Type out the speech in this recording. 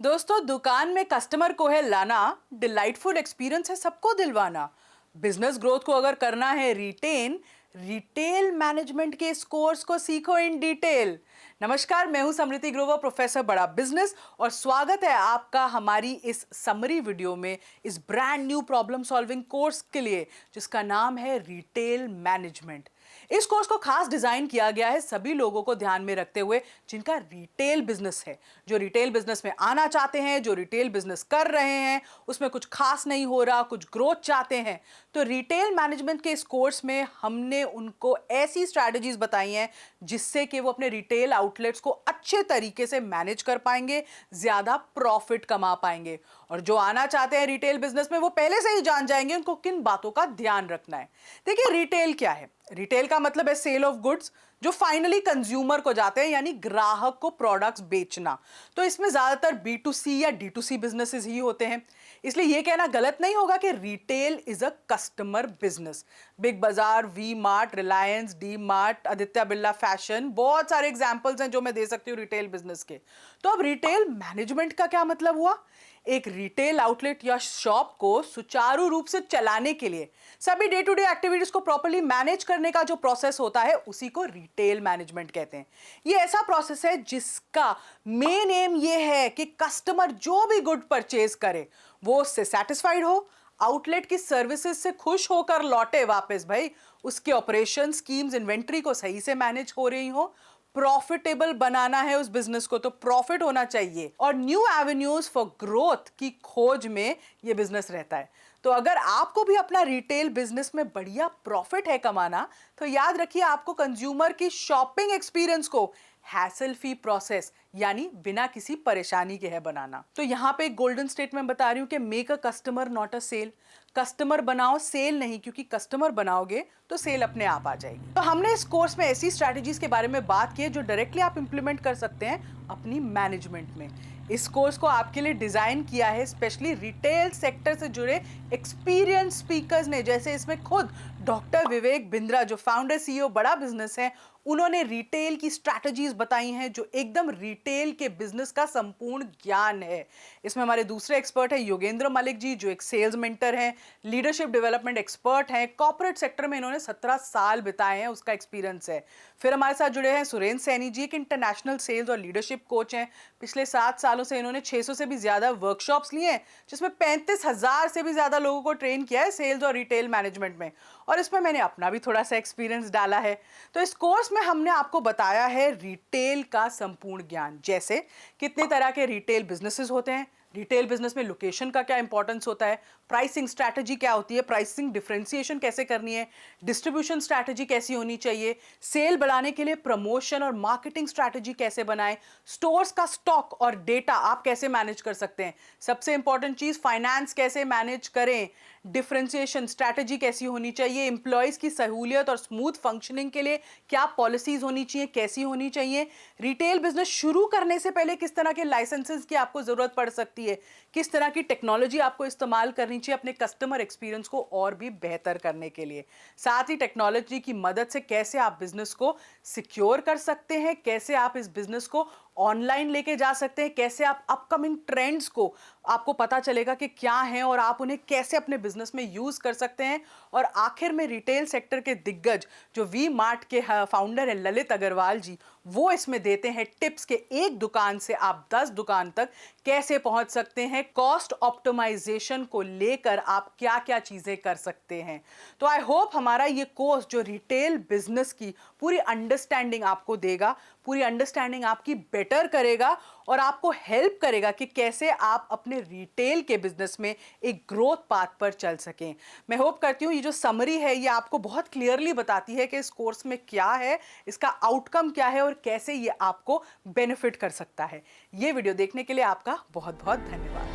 दोस्तों, दुकान में कस्टमर को है लाना, डिलाइटफुल एक्सपीरियंस है सबको दिलवाना। बिजनेस ग्रोथ को अगर करना है रिटेल मैनेजमेंट के इस कोर्स को सीखो इन डिटेल। नमस्कार, मैं हूं समृति ग्रोवर, प्रोफेसर बड़ा बिजनेस, और स्वागत है आपका हमारी इस समरी वीडियो में इस brand new problem solving course के लिए, जिसका नाम है रिटेल मैनेजमेंट। इस कोर्स को खास डिजाइन किया गया है सभी लोगों को ध्यान में रखते हुए जिनका रिटेल बिजनेस है, जो रिटेल बिजनेस में आना चाहते हैं, जो रिटेल बिजनेस कर रहे हैं, उसमें कुछ खास नहीं हो रहा, कुछ ग्रोथ चाहते हैं। तो रिटेल मैनेजमेंट के इस कोर्स में हमने उनको ऐसी स्ट्रैटेजीज बताई हैं जिससे कि वो अपने रिटेल आउटलेट्स को अच्छे तरीके से मैनेज कर पाएंगे, ज्यादा प्रॉफिट कमा पाएंगे। और जो आना चाहते हैं रिटेल बिजनेस में, वो पहले से ही जान जाएंगे उनको किन बातों का ध्यान रखना है। देखिए, रिटेल क्या है? रिटेल का मतलब है सेल ऑफ गुड्स, जो फाइनली कंज्यूमर को जाते हैं, यानी ग्राहक को प्रोडक्ट्स बेचना। तो इसमें ज्यादातर B2C या D2C बिजनेसेस ही होते हैं। इसलिए यह कहना गलत नहीं होगा कि retail is a customer business. Big Bazaar, V Mart, Reliance, D Mart, Aditya Birla Fashion, बहुत सारे एग्जांपल्स हैं जो मैं दे सकती हूँ रिटेल बिजनेस के। तो अब रिटेल मैनेजमेंट का क्या मतलब हुआ? एक रिटेल आउटलेट या शॉप को सुचारू रूप से चलाने के लिए सभी डे टू डे एक्टिविटीज को प्रॉपर्ली मैनेज करने का जो प्रोसेस होता है, उसी को रिटेल मैनेजमेंट कहते हैं। ये ऐसा प्रोसेस है जिसका मेन एम ये है कि कस्टमर जो भी गुड परचेज करे वो उससे सेटिस्फाइड हो, आउटलेट की सर्विसेज से खुश होकर लौटे वापस, भाई उसके ऑपरेशन स्कीम्स, इन्वेंट्री को सही से मैनेज हो रही हो। प्रॉफिटेबल बनाना है उस बिजनेस को तो प्रॉफिट होना चाहिए, और न्यू एवेन्यूज फॉर ग्रोथ की खोज में ये बिजनेस रहता है। तो अगर आपको भी अपना रिटेल बिजनेस में बढ़िया प्रॉफिट है कमाना, तो याद रखिए आपको कंज्यूमर की शॉपिंग एक्सपीरियंस को हैसल फ्री प्रोसेस, यानी बिना किसी परेशानी के है बनाना। तो यहां पे एक गोल्डन स्टेटमेंट बता रही हूं कि make a customer not a sale. Customer बनाओ, सेल नहीं, क्योंकि कस्टमर बनाओगे तो सेल अपने आप आ जाएगी। तो हमने इस कोर्स में ऐसी स्ट्रैटेजीज के बारे में बात की है जो डायरेक्टली आप इंप्लीमेंट कर सकते हैं अपनी मैनेजमेंट में। इस कोर्स को आपके लिए डिजाइन किया है स्पेशली रिटेल सेक्टर से जुड़े एक्सपीरियंस स्पीकर्स ने, जैसे इसमें खुद डॉक्टर विवेक बिंद्रा, जो फाउंडर CEO बड़ा बिजनेस है, उन्होंने रिटेल की स्ट्रैटेजीज बताई हैं जो एकदम रिटेल के बिजनेस का संपूर्ण ज्ञान है। इसमें हमारे दूसरे एक्सपर्ट है योगेंद्र मलिक जी, जो एक सेल्स मेंटर हैं, लीडरशिप डेवलपमेंट एक्सपर्ट हैं, कॉर्पोरेट सेक्टर में इन्होंने 17 साल बिताए हैं, उसका एक्सपीरियंस है। फिर हमारे साथ जुड़े हैं सुरेंद्र सैनी जी, एक इंटरनेशनल सेल्स और लीडरशिप कोच हैं। पिछले 7 सालों से इन्होंने 600 से भी ज्यादा वर्कशॉप्स लिए हैं, जिसमें 35,000 से भी ज्यादा लोगों को ट्रेन किया है सेल्स और रिटेल मैनेजमेंट में, और इसमें मैंने अपना भी थोड़ा सा एक्सपीरियंस डाला है। तो इस कोर्स में हमने आपको बताया है रिटेल का संपूर्ण ज्ञान, जैसे कितने तरह के रिटेल बिजनेसेस होते हैं, रिटेल बिजनेस में लोकेशन का क्या इंपॉर्टेंस होता है, प्राइसिंग स्ट्रैटेजी क्या होती है, प्राइसिंग डिफरेंशिएशन कैसे करनी है, डिस्ट्रीब्यूशन स्ट्रैटेजी कैसी होनी चाहिए, सेल बढ़ाने के लिए प्रमोशन और मार्केटिंग स्ट्रैटेजी कैसे बनाएं, स्टोर्स का स्टॉक और डेटा आप कैसे मैनेज कर सकते हैं, सबसे इंपॉर्टेंट चीज फाइनेंस कैसे मैनेज करें, डिफरेंशिएशन स्ट्रैटेजी कैसी होनी चाहिए, एम्प्लॉयज की सहूलियत और स्मूथ फंक्शनिंग के लिए क्या पॉलिसीज होनी चाहिए, कैसी होनी चाहिए, रिटेल बिजनेस शुरू करने से पहले किस तरह के लाइसेंसेस की आपको जरूरत पड़ सकती है, किस तरह की टेक्नोलॉजी आपको इस्तेमाल करनी चाहिए अपने कस्टमर एक्सपीरियंस को और भी बेहतर करने के लिए, साथ ही टेक्नोलॉजी की मदद से कैसे आप बिजनेस को सिक्योर कर सकते हैं, कैसे आप इस बिजनेस को ऑनलाइन लेके जा सकते हैं, कैसे आप अपकमिंग ट्रेंड्स को आपको पता चलेगा कि क्या है और आप उन्हें कैसे अपने बिजनेस में यूज कर सकते हैं। और आखिर में रिटेल सेक्टर के दिग्गज जो वी मार्ट के फाउंडर है ललित अग्रवाल जी, वो इसमें देते हैं टिप्स के एक दुकान से आप 10 दुकान तक कैसे पहुंच सकते हैं, कॉस्ट ऑप्टिमाइजेशन को लेकर आप क्या क्या चीजें कर सकते हैं। तो आई होप हमारा ये कोर्स जो रिटेल बिजनेस की पूरी अंडरस्टैंडिंग आपको देगा, पूरी अंडरस्टैंडिंग आपकी बेटर करेगा और आपको हेल्प करेगा कि कैसे आप अपने रिटेल के बिजनेस में एक ग्रोथ पाथ पर चल सकें। मैं होप करती हूँ ये जो समरी है ये आपको बहुत क्लियरली बताती है कि इस कोर्स में क्या है, इसका आउटकम क्या है और कैसे ये आपको बेनिफिट कर सकता है। ये वीडियो देखने के लिए आपका बहुत बहुत धन्यवाद।